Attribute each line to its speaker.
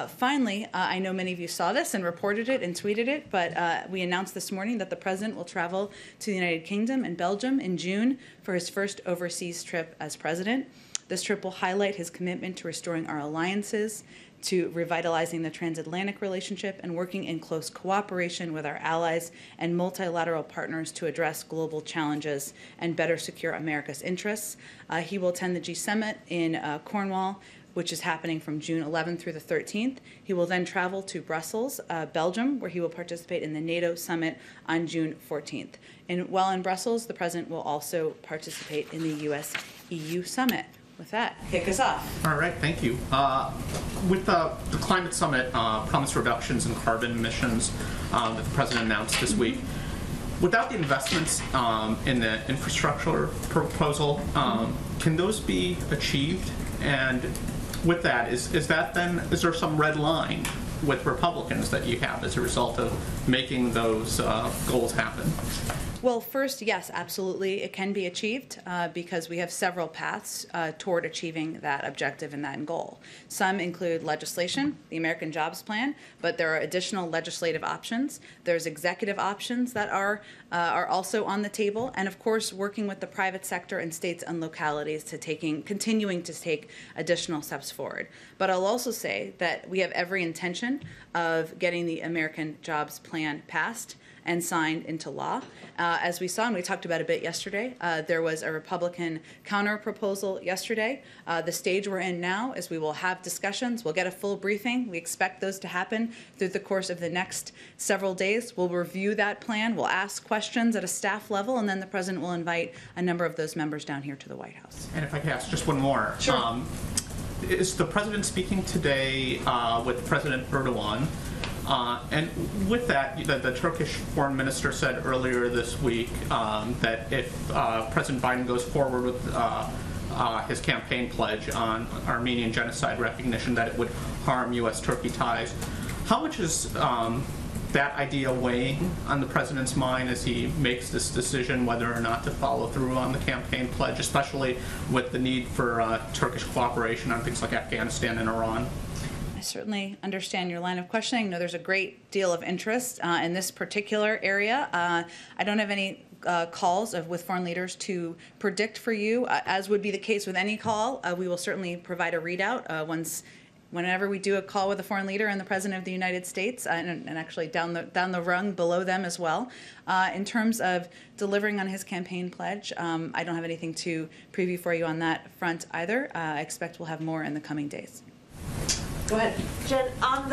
Speaker 1: Finally, I know many of you saw this and reported it and tweeted it, but we announced this morning that the President will travel to the United Kingdom and Belgium in June for his first overseas trip as President. This trip will highlight his commitment to restoring our alliances, to revitalizing the transatlantic relationship, and working in close cooperation with our allies and multilateral partners to address global challenges and better secure America's interests. He will attend the G-7 in Cornwall, which is happening from June 11th through the 13th. He will then travel to Brussels, Belgium, where he will participate in the NATO summit on June 14th. And while in Brussels, the President will also participate in the US-EU summit. With that, kick us off.
Speaker 2: All right, thank you. With the climate summit, promised reductions in carbon emissions that the President announced this week, without the investments in the infrastructure proposal, can those be achieved? And with that, is there some red line with Republicans that you have as a result of making those goals happen?
Speaker 1: Well, first, yes, absolutely, it can be achieved because we have several paths toward achieving that objective and that goal. Some include legislation, the American Jobs Plan, but there are additional legislative options. There's executive options that are also on the table, and of course, working with the private sector and states and localities to continuing to take additional steps forward. But I'll also say that we have every intention of getting the American Jobs Plan passed and signed into law. As we saw and we talked about a bit yesterday, there was a Republican counter-proposal yesterday. The stage we're in now is we will have discussions. We'll get a full briefing. We expect those to happen through the course of the next several days. We'll review that plan. We'll ask questions at a staff level, and then the President will invite a number of those members down here to the White House.
Speaker 2: And if I could ask just one more.
Speaker 1: Sure.
Speaker 2: Is the President speaking today with President Erdogan? And with that, the Turkish foreign minister said earlier this week that if President Biden goes forward with his campaign pledge on Armenian genocide recognition, that it would harm U.S.-Turkey ties. How much is that idea weighing on the President's mind as he makes this decision whether or not to follow through on the campaign pledge, especially with the need for Turkish cooperation on things like Afghanistan and Iran?
Speaker 1: I certainly understand your line of questioning. No, there's a great deal of interest in this particular area. I don't have any calls with foreign leaders to predict for you. As would be the case with any call, we will certainly provide a readout whenever we do a call with a foreign leader and the President of the United States, and actually down the rung below them as well. In terms of delivering on his campaign pledge, I don't have anything to preview for you on that front either. I expect we'll have more in the coming days. Go ahead.
Speaker 3: Jen, on the